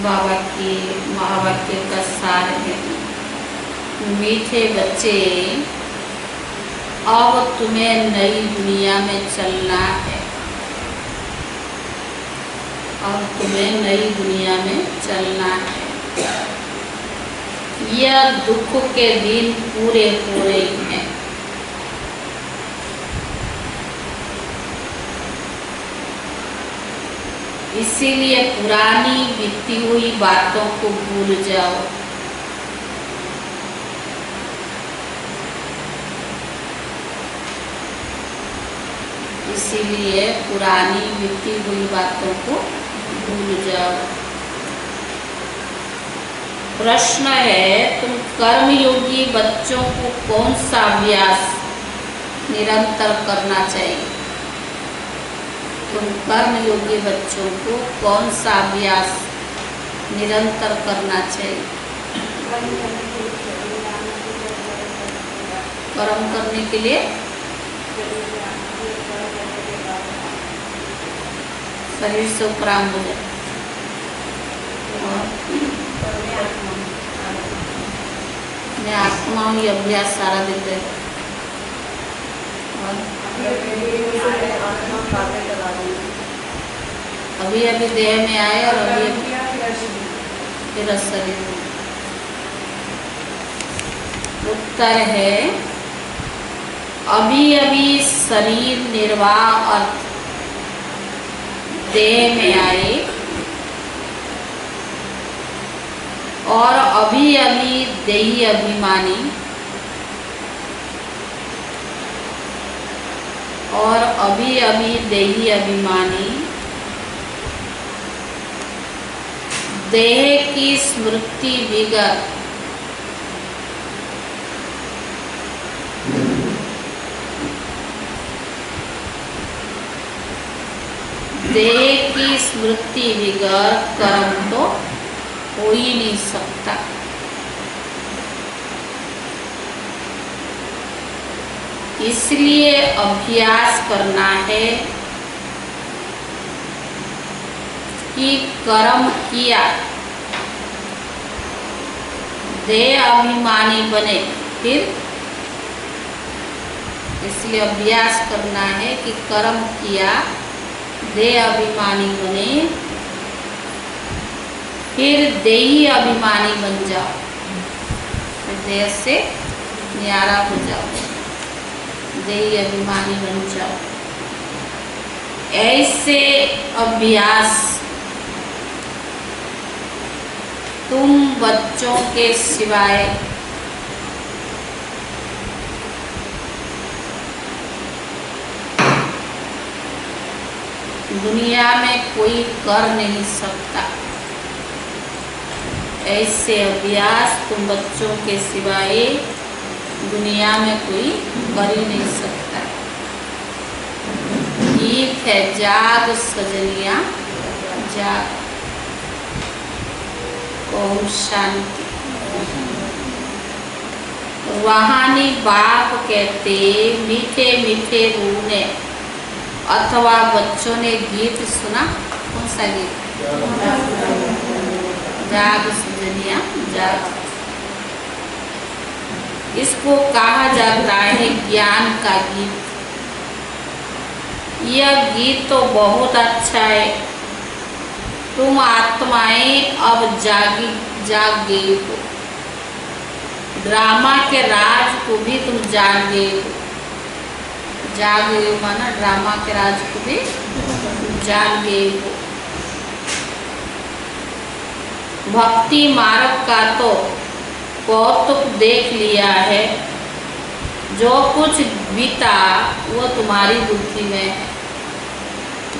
बाबा की महावाक्य का सार है। मीठे बच्चे, अब तुम्हें नई दुनिया में चलना है। अब तुम्हें नई दुनिया में चलना है। यह दुख के दिन पूरे हो रहे हैं। इसीलिए पुरानी बीती हुई बातों को भूल जाओ। इसीलिए पुरानी बीती हुई बातों को भूल जाओ। प्रश्न है, तुम कर्मयोगी बच्चों को कौन सा अभ्यास निरंतर करना चाहिए? तुम कर्मयोगी बच्चों को कौन सा अभ्यास निरंतर करना चाहिए? कर्म करने के लिए शरीर से उपराम हो जाए। मैं आत्मा हूँ, ये अभ्यास सारा दिन दे। अभी अभी देह में आए और अभी फिर शरीर में। उत्तर है, अभी अभी शरीर निर्वाह अर्थ देह में आए और अभी अभी देही अभिमानी और अभी अभी देही अभिमानी देह की स्मृति विगत देह की स्मृति विगर कर्म तो हो ही नहीं सकता। इसलिए अभ्यास करना है कि कर्म किया, देह अभिमानी बने, फिर इसलिए अभ्यास करना है कि कर्म किया, देह अभिमानी बने, फिर देही अभिमानी बन जाओ, फिर देह से न्यारा हो जाओ, देही अभिमानी बन जाओ। ऐसे अभ्यास तुम बच्चों के सिवाय दुनिया में कोई कर नहीं सकता। ऐसे अभ्यास तुम बच्चों के सिवाय दुनिया में कोई कर ही नहीं सकता। ठीक है, जाग सजनिया जाग, ओम शांति। रूहानी बाप कहते, मीठे मीठे रूह ने अथवा बच्चों ने गीत सुना। कौन सा गीत? जाग सजनिया जाग। इसको कहा जाता है ज्ञान का गीत। यह गीत तो बहुत अच्छा है। तुम आत्माएं अब जाग गई हो। ड्रामा के राज को भी तुम जाग गए हो। जाग गए हो माना ड्रामा के राज को भी जाग गए हो। भक्ति मार्ग का तो कौतुक देख लिया है। जो कुछ बीता वो तुम्हारी बुद्धि में है।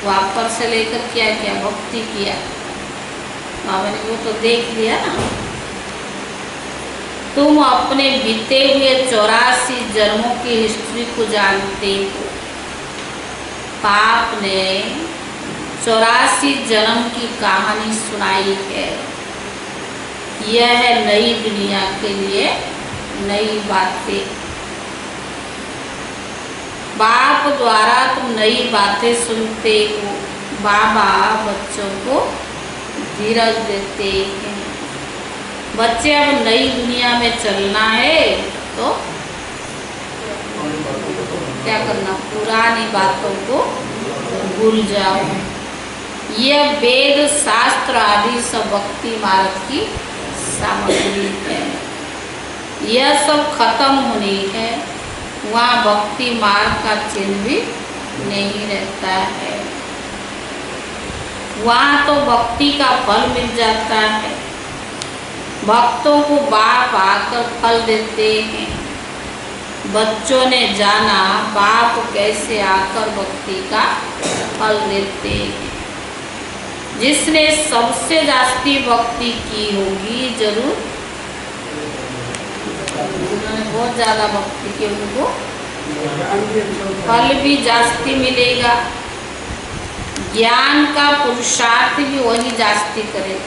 वापर से लेकर क्या क्या भक्ति किया, बाबा ने वो तो देख लिया ना। तुम अपने बीते हुए 84 जन्मों की हिस्ट्री को जानते हो। पाप ने 84 जन्म की कहानी सुनाई है। यह है नई दुनिया के लिए नई बातें। बाप द्वारा तुम नई बातें सुनते हो। बाबा बच्चों को धीरज देते हैं। बच्चे अब नई दुनिया में चलना है तो क्या करना, पुरानी बातों को भूल जाओ। यह वेद शास्त्र आदि सब भक्ति मार्ग की सामग्री है। यह सब खत्म होनी है, वहाँ भक्ति मार्ग का चिन्ह भी नहीं रहता है। वहाँ तो भक्ति का फल मिल जाता है। भक्तों को बाप आकर फल देते हैं। बच्चों ने जाना बाप कैसे आकर भक्ति का फल देते हैं। जिसने सबसे जास्ती भक्ति की होगी, जरूर जिन्होंने बहुत ज्यादा भक्ति की उनको फल भी जास्ती मिलेगा। ज्ञान का पुरुषार्थ भी वही जास्ती करे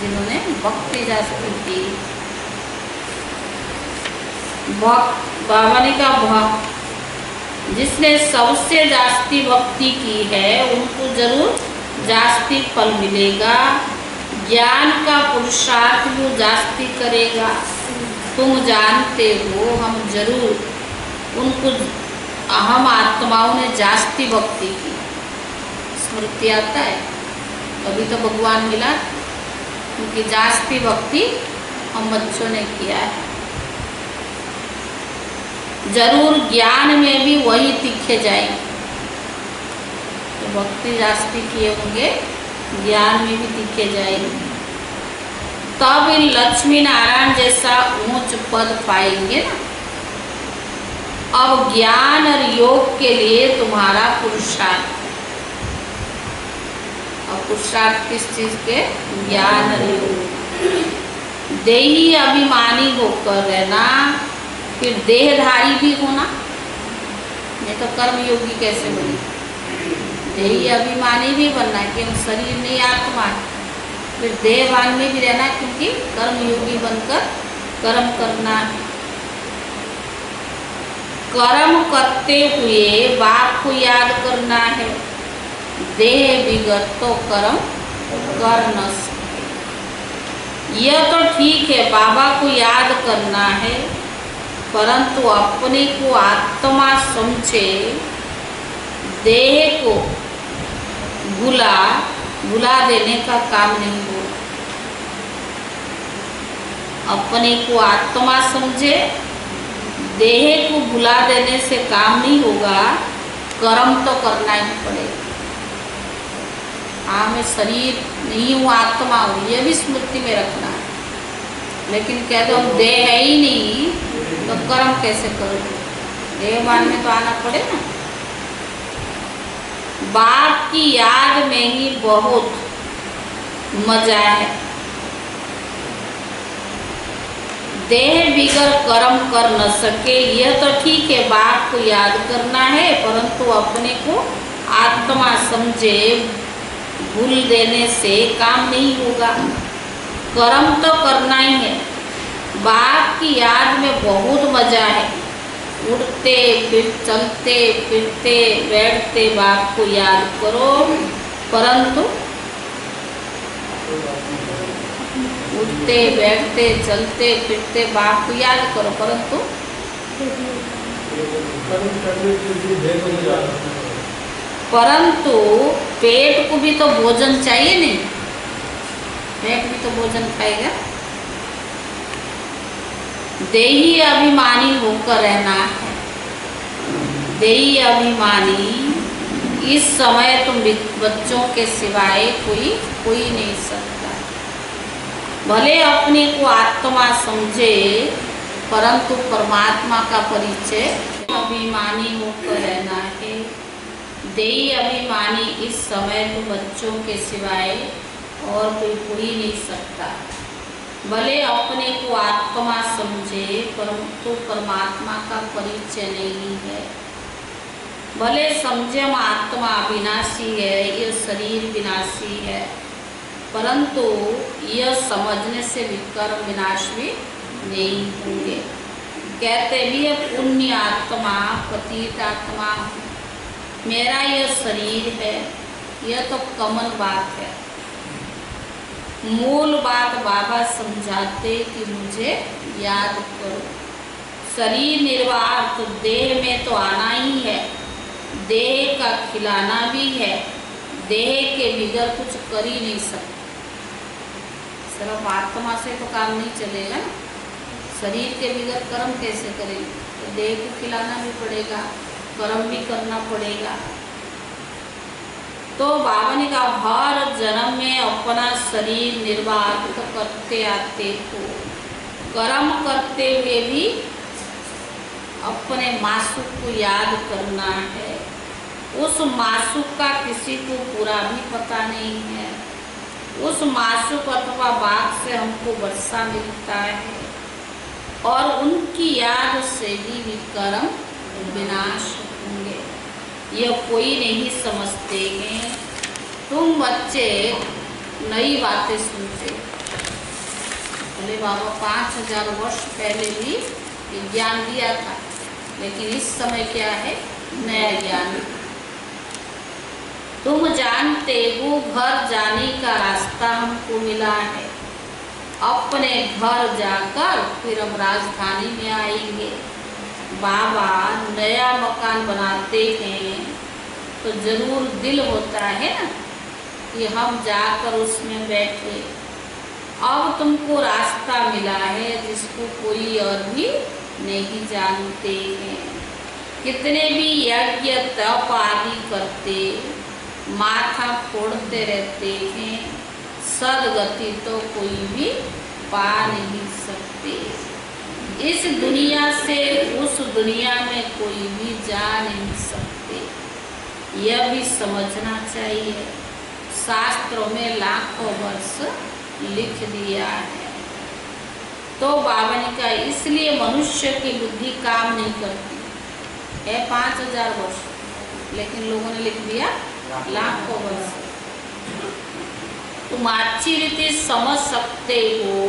जिन्होंने भक्ति जास्ती की। बाबा ने कहा भक्त जिसने सबसे जास्ती भक्ति की है उनको जरूर जास्ती फल मिलेगा। ज्ञान का पुरुषार्थ भी जास्ती करेगा। तुम जानते हो हम जरूर उनको, हम आत्माओं ने जास्ती भक्ति की। स्मृति आता है अभी तो भगवान मिला, उनकी जास्ती भक्ति हम बच्चों ने किया है। जरूर ज्ञान में भी वही दिखे जाएंगे। तो भक्ति जास्ती किए होंगे, ज्ञान में भी दिखे जाएंगे। तब इन लक्ष्मी नारायण जैसा ऊंच पद पाएंगे ना। अब ज्ञान और योग के लिए तुम्हारा पुरुषार्थ, और पुरुषार्थ किस चीज के, ज्ञान और योग। देही अभिमानी होकर रहना, फिर देहधारी भी होना, नहीं तो कर्म योगी कैसे बने। देही अभिमानी भी बनना कि हम शरीर नहीं आत्मा है, फिर देहभान में भी रहना क्योंकि कर्म योगी बनकर कर्म करना है। कर्म करते हुए बाप को याद करना है। देह विगत तो कर्म कर न सके। यह तो ठीक है, बाबा को याद करना है, परंतु अपने को आत्मा समझे, देह को भुला देने का काम नहीं हो। अपने को आत्मा समझे, देह को भुला देने से काम नहीं होगा। कर्म तो करना ही पड़ेगा। हाँ मैं शरीर नहीं हूँ, आत्मा हूँ, यह भी स्मृति में रखना है। लेकिन कह दो हम देह है ही नहीं तो कर्म कैसे करोगे, देहभान में तो आना पड़े ना। बाप की याद में ही बहुत मजा है। देह बिगर कर्म कर न सके, यह तो ठीक है, बाप को याद करना है, परंतु अपने को आत्मा समझे, भूल देने से काम नहीं होगा। कर्म तो करना ही है। बाप की याद में बहुत मजा है। उठते फिर चलते फिरते बैठते बाप को याद करो, परंतु उठते बैठते चलते फिरते बाप को याद करो, परंतु पेट को भी तो भोजन चाहिए नहीं। पेट भी तो भोजन खाएगा। देही अभिमानी होकर रहना है। देही अभिमानी इस समय तुम बच्चों के सिवाय कोई नहीं सकता। भले अपने को आत्मा समझे, परंतु परमात्मा का परिचय अभिमानी होकर रहना है। देही अभिमानी इस समय तो बच्चों के सिवाय और कोई नहीं सकता। भले अपने को आत्मा समझे, परंतु परमात्मा का परिचय नहीं है। भले समझे हम आत्मा अविनाशी है, यह शरीर विनाशी है, परंतु यह समझने से विकर्म विनाश भी नहीं होंगे। कहते भी है पुण्य आत्मा पतित आत्मा, मेरा यह शरीर है, यह तो कॉमन बात है। मूल बात बाबा समझाते कि मुझे याद करो। शरीर निर्वाह तो देह में तो आना ही है, देह का खिलाना भी है, देह के बिगड़ कुछ कर ही नहीं सकते। सिर्फ आत्मा से तो काम नहीं चलेगा ना, शरीर के बिगड़ कर्म कैसे करेंगे? तो देह को खिलाना भी पड़ेगा, कर्म भी करना पड़ेगा। तो बाबा ने कहा हर जन्म में अपना शरीर निर्वाह तो करते आते हो, कर्म करते हुए भी अपने मासूक को याद करना है। उस मासूक का किसी को पूरा भी पता नहीं है। उस मासूक अथवा बाग से हमको वर्षा मिलता है और उनकी याद से ही विकर्म विनाश होंगे। यह कोई नहीं समझते हैं। तुम बच्चे नई बातें सुनते। भले बाबा 5000 वर्ष पहले भी ज्ञान दिया था, लेकिन इस समय क्या है? नया ज्ञान। तुम जानते हो घर जाने का रास्ता हमको मिला है। अपने घर जाकर फिर हम राजधानी में आएंगे। बाबा नया मकान बनाते हैं तो जरूर दिल होता है ना कि हम जाकर उसमें बैठे। अब तुमको रास्ता मिला है जिसको कोई और भी नहीं जानते हैं। कितने भी यज्ञ तप आदि करते, माथा फोड़ते रहते हैं, सदगति तो कोई भी पा नहीं सकते। इस दुनिया से उस दुनिया में कोई भी जा नहीं सकते। यह भी समझना चाहिए। शास्त्रों में लाखों वर्ष लिख दिया है। तो बाबा ने कहा इसलिए मनुष्य की बुद्धि काम नहीं करती है। 5000 वर्ष, लेकिन लोगों ने लिख दिया लाखों वर्ष। तुम अच्छी रीति समझ सकते हो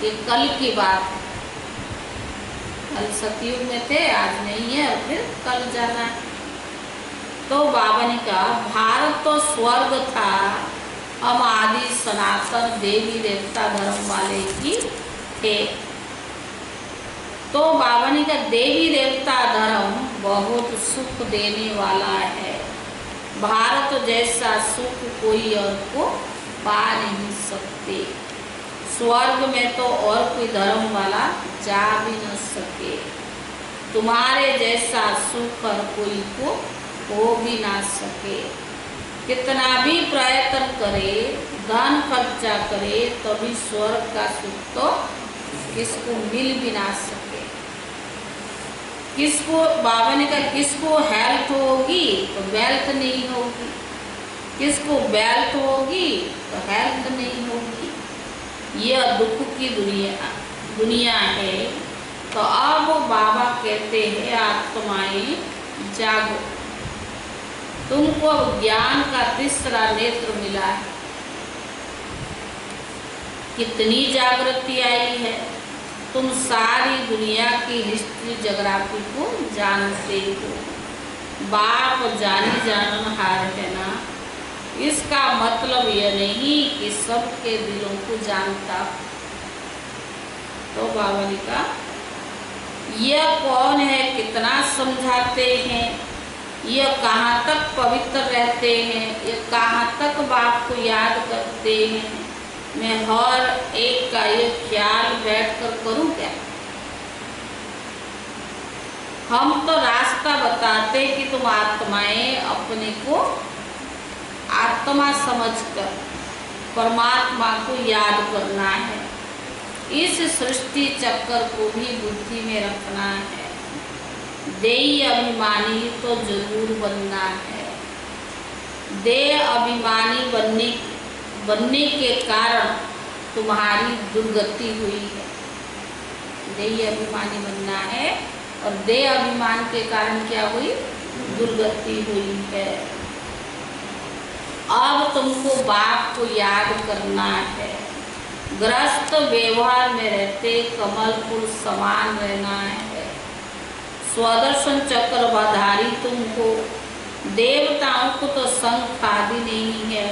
कि कल की बात है। कल सतयुग में थे, आज नहीं है, और फिर कल जाना है। तो बाबा ने कहा भारत तो स्वर्ग था, हम आदि सनातन देवी देवता धर्म वाले ही थे। तो बाबा ने कहा देवी देवता धर्म बहुत सुख देने वाला है। भारत जैसा सुख कोई और को पा नहीं सकते। स्वर्ग में तो और कोई धर्म वाला जा भी न सके। तुम्हारे जैसा सुख और कोई को हो भी ना सके। कितना भी प्रयत्न करे, धन खर्चा करे, तभी स्वर्ग का सुख तो किसको मिल भी ना सके। किसको, बाबा ने कहा किसको हेल्थ होगी तो वेल्थ नहीं होगी, किसको वेल्थ होगी तो हेल्थ नहीं होगी। यह दुख की दुनिया है। तो अब बाबा कहते हैं आत्माएं जागो, तुमको अब ज्ञान का तीसरा नेत्र मिला है। कितनी जागृति आई है। तुम सारी दुनिया की हिस्ट्री जोग्राफी को जानते हो। बाप जानी जाननहार है ना। इसका मतलब यह नहीं कि सबके दिलों को जानता। तो बाबा ने कहा यह कौन है, कितना समझाते हैं, यह कहाँ तक पवित्र रहते हैं, यह कहाँ तक बाप को याद करते हैं। मैं हर एक का ये ख्याल बैठकर करूं क्या? हम तो रास्ता बताते कि तुम आत्माएं अपने को आत्मा समझकर परमात्मा को याद करना है। इस सृष्टि चक्कर को भी बुद्धि में रखना है। देह अभिमानी तो जरूर बनना है। देह अभिमानी बनने के कारण तुम्हारी दुर्गति हुई है। देह अभिमानी बनना है और देह अभिमान के कारण क्या हुई? दुर्गति हुई है। अब तुमको बाप को याद करना है। ग्रस्त व्यवहार में रहते कमल फूल समान रहना है। स्वदर्शन चक्रधारी तुमको, देवताओं को तो शंख आदि नहीं है।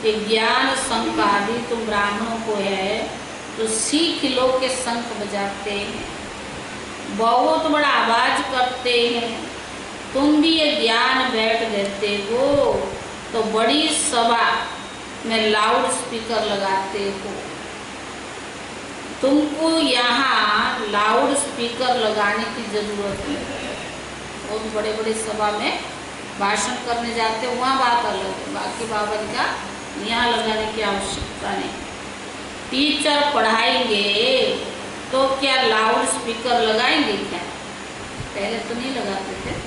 कि ज्ञान शंख आदि तुम ब्राह्मणों को है तो सीख लो के शंख बजाते हैं, बहुत बड़ा आवाज करते हैं, तुम भी ये ज्ञान बैठ देते हो तो बड़ी सभा में लाउड स्पीकर लगाते हो। तुमको यहाँ लाउड स्पीकर लगाने की जरूरत है। बहुत बड़े बड़े सभा में भाषण करने जाते हैं, वहाँ बात अलग है, बाकी बाबा का यहाँ लगाने की आवश्यकता नहीं। टीचर पढ़ाएंगे तो क्या लाउड स्पीकर लगाएंगे क्या? पहले तो नहीं लगाते थे।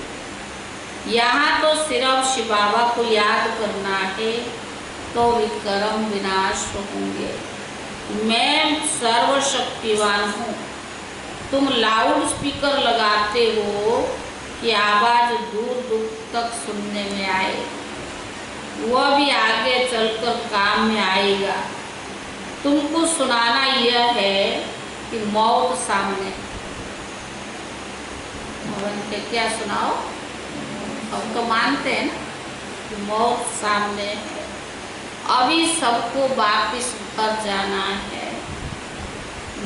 यहाँ तो सिर्फ शिव बाबा को याद करना है तो विक्रम विनाश होंगे। मैं सर्वशक्तिवान हूँ। तुम लाउड स्पीकर लगाते हो कि आवाज दूर दूर तक सुनने में आए, वह भी आगे चलकर काम में आएगा। तुमको सुनाना यह है कि मौत सामने। के क्या सुनाओ? हम तो मानते हैं ना कि मौत सामने है, अभी सबको वापिस घर जाना है।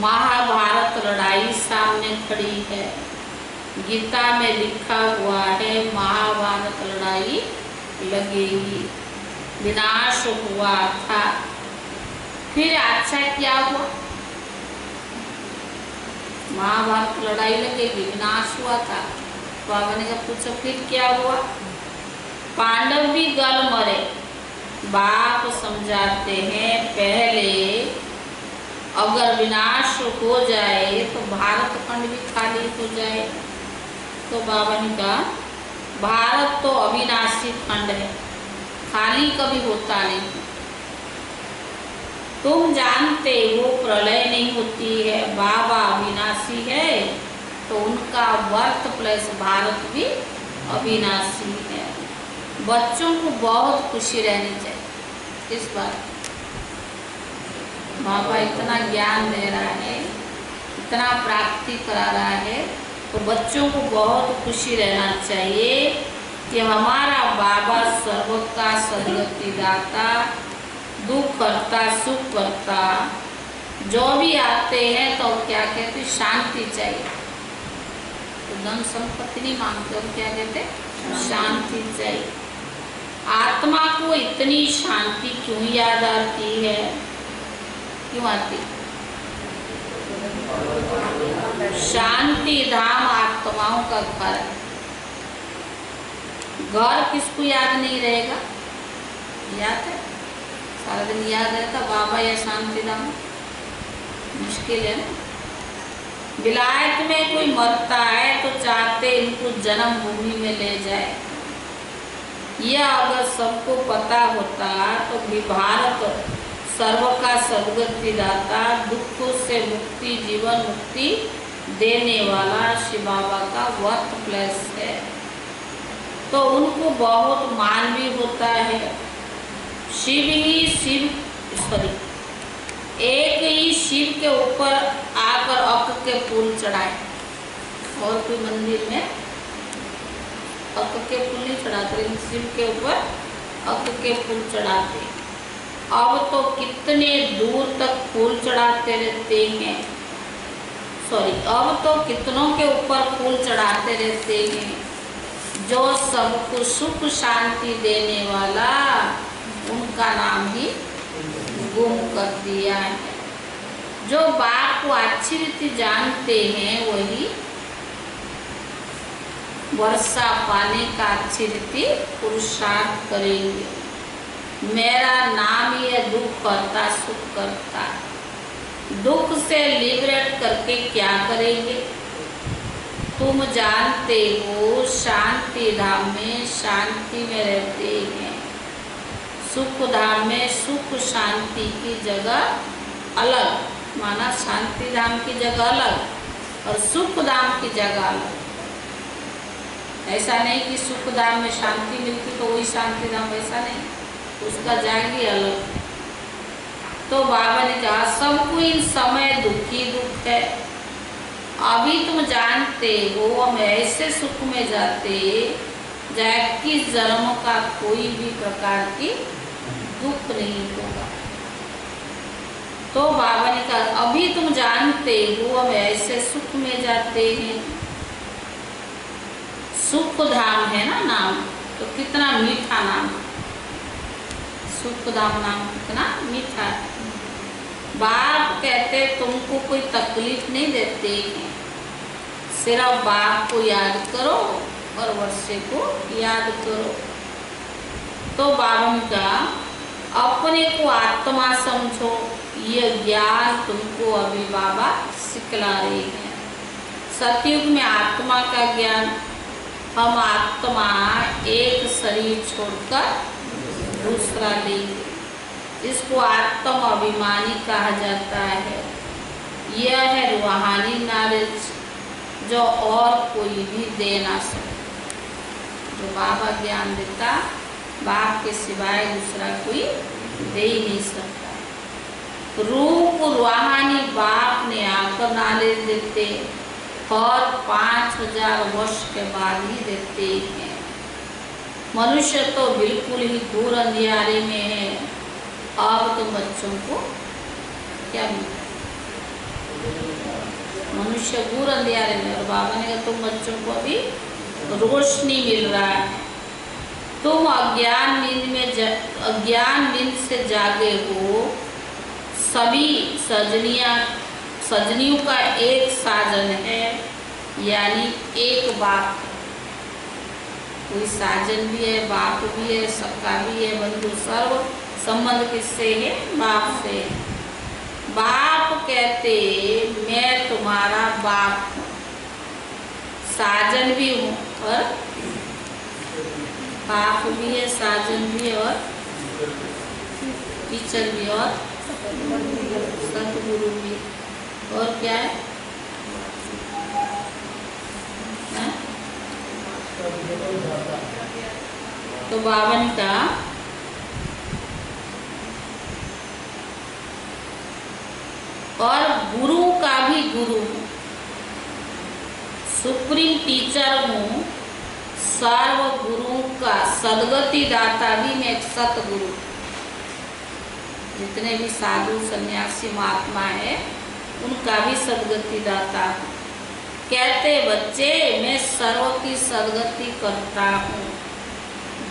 महाभारत लड़ाई सामने खड़ी है, गीता में लिखा हुआ है महाभारत लड़ाई लगेगी। विनाश हुआ था, फिर अच्छा क्या हुआ? महाभारत लड़ाई लगेगी, विनाश हुआ था। बाबा ने कहा पूछो फिर क्या हुआ? पांडव भी गल मरे। बाप समझाते हैं पहले अगर विनाश हो जाए तो भारत खंड भी खाली हो जाए। तो बाबा ने कहा भारत तो अविनाशी खंड है, खाली कभी होता नहीं। तुम जानते हो प्रलय नहीं होती है, बाबा अविनाशी है तो उनका बर्थ प्लेस भारत भी अविनाशी है। बच्चों को बहुत खुशी रहनी चाहिए इस बात। बाबा इतना ज्ञान दे रहा है, इतना प्राप्ति करा रहा है, तो बच्चों को बहुत खुशी रहना चाहिए कि हमारा बाबा सर्व का सदगति दाता, दुख करता सुख करता। जो भी आते हैं तो क्या कहते, शांति चाहिए। तो धन संपत्ति नहीं मांगते, हम क्या कहते, शांति चाहिए। आत्मा को इतनी शांति क्यों याद आती है? क्यों आती? शांति धाम आत्माओं का घर है। घर किसको याद नहीं रहेगा? याद है, सारा दिन याद रहता बाबा या शांति धाम, मुश्किल है ना। विलायत में कोई मरता है तो चाहते इनको जन्म भूमि में ले जाए। यह अगर सबको पता होता तो भी भारत सर्व का सदगति दाता, दुखों से मुक्ति, जीवन मुक्ति देने वाला शिव बाबा का वर्थ प्लेस है, तो उनको बहुत मान भी होता है। शिव ही एक ही शिव के ऊपर आकर अक के फूल चढ़ाए, और कोई मंदिर में अक के फूल नहीं चढ़ाते, लेकिन शिव के ऊपर अक के फूल चढ़ाते। अब तो कितने दूर तक फूल चढ़ाते रहते हैं, अब तो कितनों के ऊपर फूल चढ़ाते रहते हैं। जो सबको सुख शांति देने वाला, उनका नाम ही गुम कर दिया है। जो बाप को अच्छी रीति जानते हैं वही वर्षा पाने का अच्छी रीति पुरुषार्थ करेंगे। मेरा नाम ही है दुख करता सुख करता। दुख से लिबरेट करके क्या करेंगे? तुम जानते हो शांति धाम में शांति में रहते हैं, सुख धाम में सुख शांति की जगह अलग, माना शांति धाम की जगह अलग और सुख धाम की जगह अलग। ऐसा नहीं कि सुख धाम में शांति मिलती तो वही शांति धाम, ऐसा नहीं, उसका जाएगी अलग। तो बाबा ने कहा सबको इन समय दुखी दुख है। अभी तुम जानते हो हम ऐसे सुख में जाते 21 जन्मों का कोई भी प्रकार की दुख नहीं होगा। तो बाबा ने कहा अभी तुम जानते हो हम ऐसे सुख में जाते हैं, सुख धाम है ना नाम, तो कितना मीठा नाम, सुख धाम नाम कितना मीठा है। बाप कहते तुमको कोई तकलीफ नहीं देते हैं, सिर्फ बाप को याद करो और वर्षे को याद करो। तो बाबा ने कहा अपने को आत्मा समझो, ये ज्ञान तुमको अभी बाबा सिखला रहे हैं। सतयुग में आत्मा का ज्ञान, हम आत्मा एक शरीर छोड़कर दूसरा लेंगे, इसको आत्म अभिमानी कहा जाता है। यह है रूहानी नॉलेज जो और कोई भी दे ना सके। जो बाबा ज्ञान देता बाप के सिवाय दूसरा कोई दे ही नहीं सकता। रूप रूहानी बाप ने आकर नॉलेज देते और 5000 वर्ष के बाद ही देते हैं। मनुष्य तो बिल्कुल ही दूर अंधियारे में है। अब तो बच्चों को क्या मिलता है? मनुष्य दूर अंधियारे में, और बाबा ने कहा तुम बच्चों को अभी रोशनी मिल रहा है। तुम अज्ञान नींद में अज्ञान नींद से जागे हो। सभी सजनियों का एक साजन है, यानी एक बाप। कोई साजन भी है, बाप भी है, सबका भी है, बंधु सर्व संबंध किससे है? बाप से। बाप कहते मैं तुम्हारा बाप हूँ, साजन भी हूँ और बाप भी है, साजन भी है और टीचर भी और सतगुरु भी। और क्या है? तो बाबा ने कहा और गुरु का भी गुरु हूँ, सुप्रीम टीचर हूँ, सर्व गुरु का सदगति दाता भी मैं एक सतगुरु। जितने भी साधु सन्यासी महात्मा है उनका भी सदगति दाता हूँ। कहते बच्चे मैं सर्व की सदगति करता हूँ।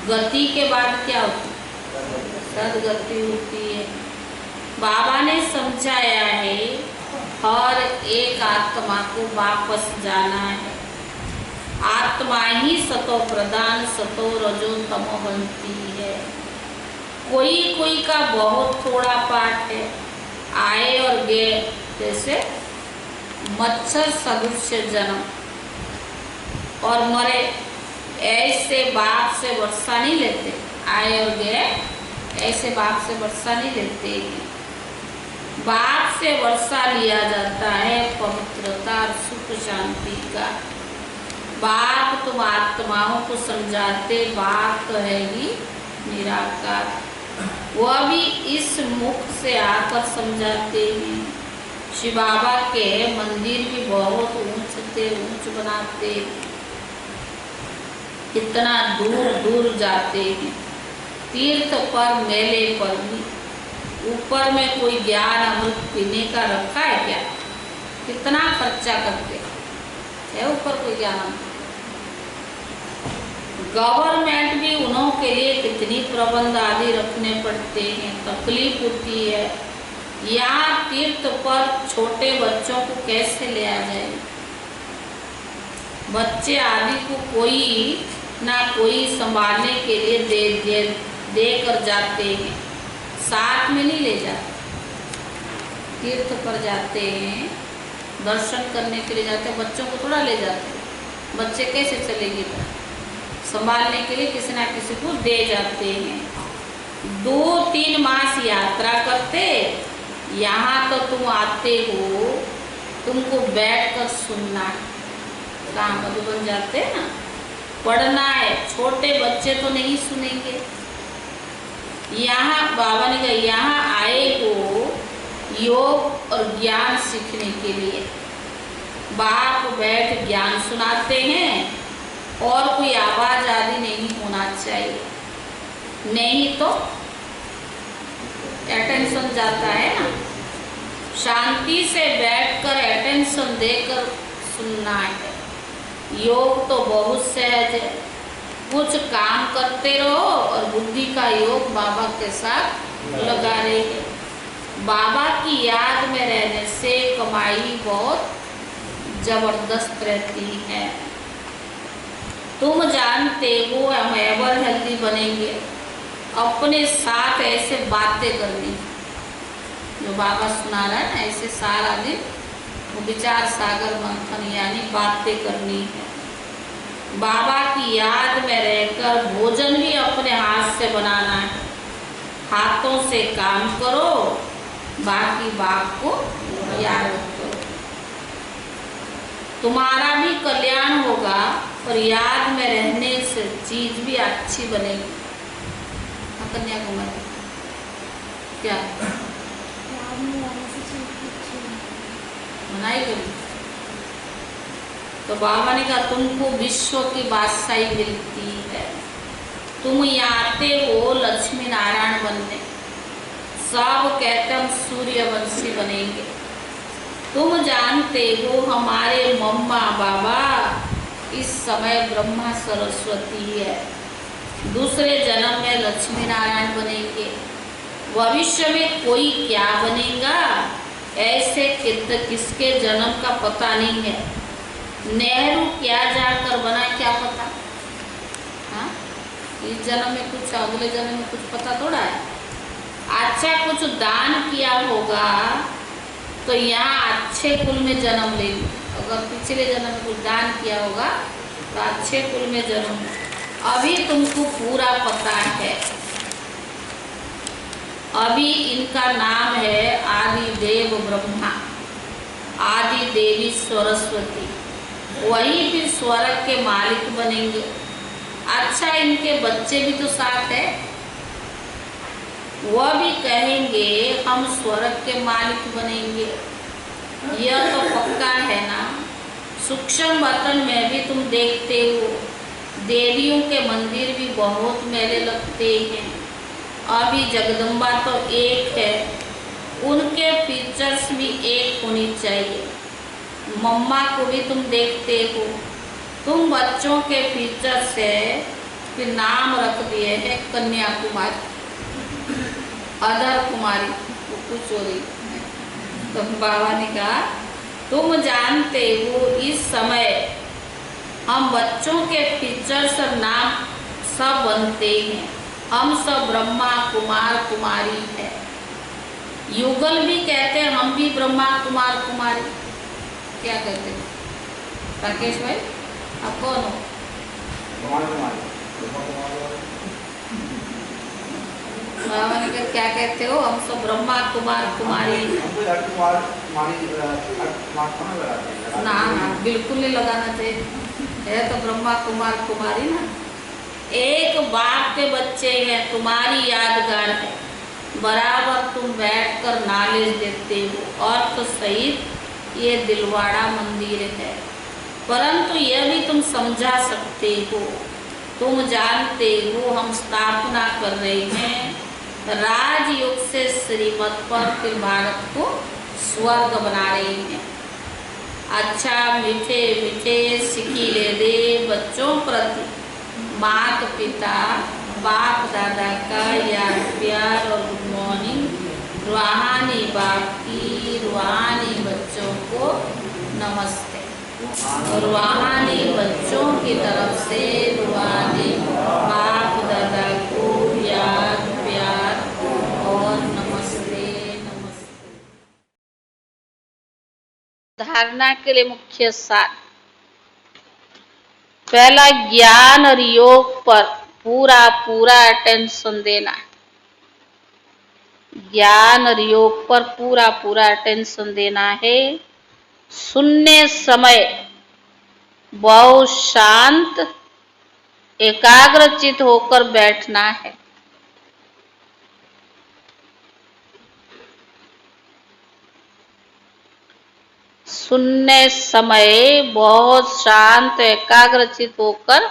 गति के बाद क्या होती? सदगति होती है। बाबा ने समझाया है हर एक आत्मा को वापस जाना है। आत्मा ही सतो प्रधान सतो रजो तमो बनती है। कोई कोई का बहुत थोड़ा पाठ है, आए और गए जैसे मच्छर सदृश जन्म और मरे, ऐसे बाप से वर्षा नहीं लेते। आए और गए ऐसे बाप से वर्षा नहीं लेते हैं। बाप से वर्षा लिया जाता है पवित्रता और सुख शांति का। बाप तुम आत्माओं को समझाते, बाप तो है ही निराकार, वह भी इस मुख से आकर समझाते हैं। शिव बाबा के मंदिर भी बहुत ऊंच बनाते, इतना दूर दूर जाते हैं। तीर्थ पर मेले पर भी ऊपर में कोई ज्ञान अमृत पीने का रखा है क्या? कितना खर्चा करते है ऊपर कोई ज्ञान। गवर्नमेंट भी उन्हों के लिए कितनी प्रबंध आदि रखने पड़ते हैं, तकलीफ होती है। यहाँ तीर्थ पर छोटे बच्चों को कैसे ले आ जाए? बच्चे आदि को कोई ना कोई संभालने के लिए दे कर जाते हैं, साथ में नहीं ले जाते। तीर्थ पर जाते हैं, दर्शन करने के लिए जाते हैं, बच्चों को थोड़ा ले जाते हैं। बच्चे कैसे चलेंगे? संभालने के लिए किसी ना किसी को दे जाते हैं। 2-3 मास यात्रा करते, यहाँ तो तुम आते हो, तुमको बैठकर सुनना है। कहाँ मधुबन जाते हैं ना, पढ़ना है। छोटे बच्चे तो नहीं सुनेंगे। यहाँ बाबा ने कहा यहाँ आए हो योग और ज्ञान सीखने के लिए। बाप बैठ ज्ञान सुनाते हैं और कोई आवाज आदि नहीं होना चाहिए, नहीं तो अटेंशन जाता है ना। शांति से बैठकर अटेंशन देकर सुनना है। योग तो बहुत सहज है, कुछ काम करते रहो और बुद्धि का योग बाबा के साथ लगा रहे हैं। बाबा की याद में रहने से कमाई बहुत जबरदस्त रहती है। तुम जानते हो हम एवर हेल्दी बनेंगे, अपने साथ ऐसे बातें करनी, जो बाबा सुना रहा है ना, ऐसे सारा दिन वो विचार सागर मंथन यानी बातें करनी है। बाबा की याद में रहकर भोजन भी अपने हाथ से बनाना है। हाथों से काम करो, बाकी बाप को याद करो। तुम्हारा भी कल्याण होगा और याद में रहने से चीज भी अच्छी बनेगी। कन्याकुमारी क्या बनाई गई? तो बाबा ने कहा तुमको विश्व की बादशाही मिलती है, तुम यहाँ आते हो लक्ष्मी नारायण बनने, सब कहते हम सूर्यवंशी बनेंगे। तुम जानते हो हमारे मम्मा बाबा इस समय ब्रह्मा सरस्वती है, दूसरे जन्म में लक्ष्मी नारायण बनेंगे। भविष्य में कोई क्या बनेगा ऐसे किसके जन्म का पता नहीं है। नेहरू क्या जाकर बना क्या पता, हाँ? इस जन्म में कुछ, अगले जन्म में कुछ पता थोड़ा है। अच्छा कुछ दान किया होगा तो यहाँ अच्छे कुल में जन्म लेंगे। अगर पिछले जन्म में कुछ दान किया होगा तो अच्छे कुल में जन्म। अभी तुमको पूरा पता है। अभी इनका नाम है आदि देव ब्रह्मा, आदि देवी सरस्वती, वही फिर स्वर्ग के मालिक बनेंगे। अच्छा इनके बच्चे भी तो साथ है, वह भी कहेंगे हम स्वर्ग के मालिक बनेंगे। यह तो पक्का है ना। सूक्ष्म बर्तन में भी तुम देखते हो देवियों के मंदिर भी बहुत मेले लगते हैं। अभी जगदम्बा तो एक है, उनके फीचर्स भी एक होनी चाहिए। मम्मा को भी तुम देखते हो, तुम बच्चों के फीचर्स है, फिर नाम रख दिए है कन्याकुमारी, अदर कुमारी, वो कुछ हो रही। तो बाबा ने कहा तुम जानते हो इस समय हम बच्चों के फीचर्स और नाम सब बनते हैं। हम सब ब्रह्मा कुमार कुमारी है। युगल भी कहते हैं हम भी ब्रह्मा कुमार कुमारी। क्या कहते हैं राकेश भाई, आप कौन हो? बाबा ने कहा क्या कहते हो? हम सब ब्रह्मा कुमार कुमारी। ना ना बिल्कुल नहीं लगाना चाहिए, है तो ब्रह्मा कुमार कुमारी ना। एक बाप के बच्चे हैं, तुम्हारी यादगार है, बराबर तुम बैठकर नॉलेज देते हो। और तो सहित ये दिलवाड़ा मंदिर है, परंतु यह भी तुम समझा सकते हो। तुम जानते हो हम स्थापना कर रहे हैं राजयोग से श्रीमत पर, फिर भारत को स्वर्ग बना रहे हैं। अच्छा मीठे मीठे सिकीले दे बच्चों प्रति माता पिता बाप दादा का याद प्यार और गुड मॉर्निंग। रूहानी बाप की रूहानी बच्चों को नमस्ते। रूहानी बच्चों की तरफ से रूहानी बाप दादा को याद प्यार और नमस्ते नमस्ते। धारणा के लिए मुख्य सार। पहला, ज्ञान और योग पर पूरा पूरा अटेंशन देना। ज्ञान और योग पर पूरा पूरा अटेंशन देना है। सुनने समय बहुत शांत एकाग्रचित होकर बैठना है। सुनने समय बहुत शांत एकाग्रचित होकर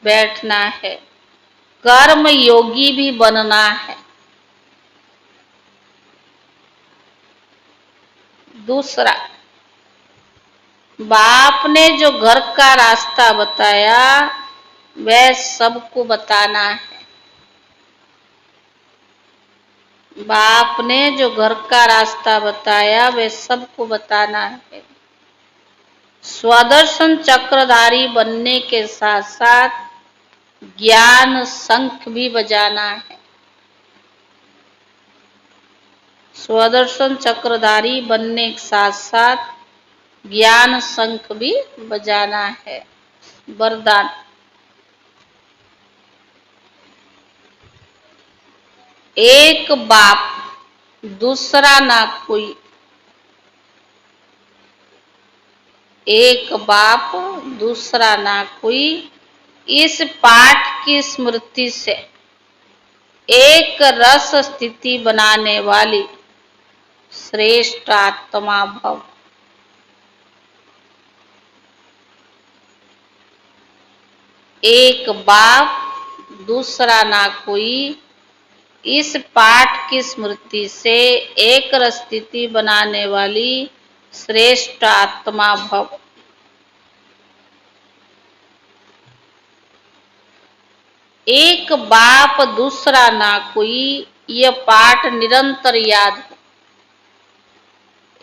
बैठना है। कर्म योगी भी बनना है। दूसरा, बाप ने जो घर का रास्ता बताया वह सबको बताना है। बाप ने जो घर का रास्ता बताया वह सबको बताना है। स्वदर्शन चक्रधारी बनने के साथ साथ ज्ञान शंख भी बजाना है। स्वदर्शन चक्रधारी बनने के साथ साथ ज्ञान शंख भी बजाना है। वरदान, एक बाप दूसरा ना कोई, एक बाप दूसरा ना कोई, इस पाठ की स्मृति से एक रस स्थिति बनाने वाली श्रेष्ठ आत्मा भव। एक बाप दूसरा ना कोई, इस पाठ की स्मृति से एक रस स्थिति बनाने वाली श्रेष्ठ आत्मा भव। एक बाप दूसरा ना कोई, यह पाठ निरंतर याद हो।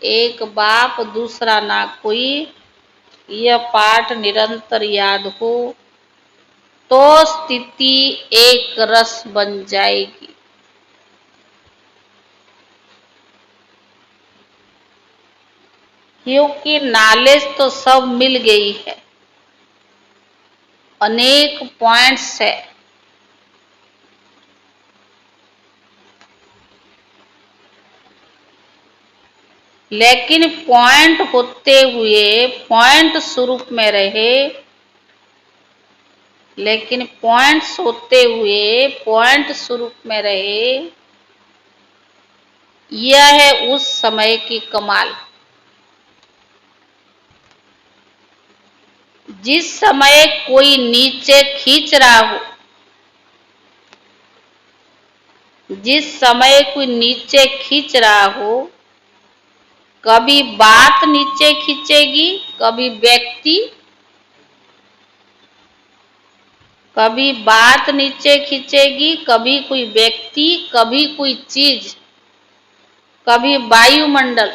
एक बाप दूसरा ना कोई, यह पाठ निरंतर याद हो तो स्थिति एक रस बन जाएगी। क्योंकि नॉलेज तो सब मिल गई है, अनेक पॉइंट्स है, लेकिन पॉइंट होते हुए पॉइंट स्वरूप में रहे, लेकिन पॉइंट्स होते हुए पॉइंट स्वरूप में रहे, यह है उस समय की कमाल। जिस समय कोई नीचे खींच रहा हो, जिस समय कोई नीचे खींच रहा हो, कभी बात नीचे खींचेगी, कभी व्यक्ति, कभी बात नीचे खींचेगी, कभी कोई व्यक्ति, कभी कोई चीज, कभी वायुमंडल,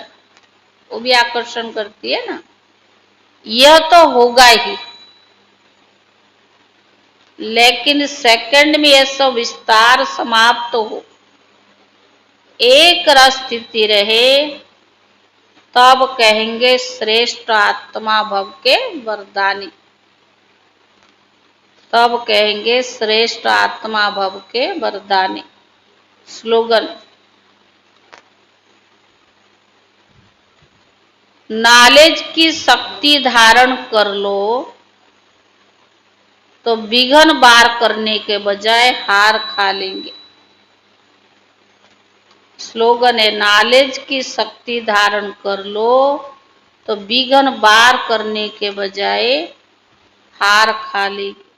वो भी आकर्षण करती है ना। यह तो होगा ही, लेकिन सेकंड में यह सब विस्तार समाप्त हो, एक रस स्थिति रहे, तब कहेंगे श्रेष्ठ आत्मा भव के वरदानी। तब कहेंगे श्रेष्ठ आत्मा भव के वरदानी। स्लोगन, नॉलेज की शक्ति धारण कर लो तो विघ्न पार करने के बजाय हार खा लेंगे। स्लोगन है, नॉलेज की शक्ति धारण कर लो तो विघ्न पार करने के बजाय हार खा लेंगे।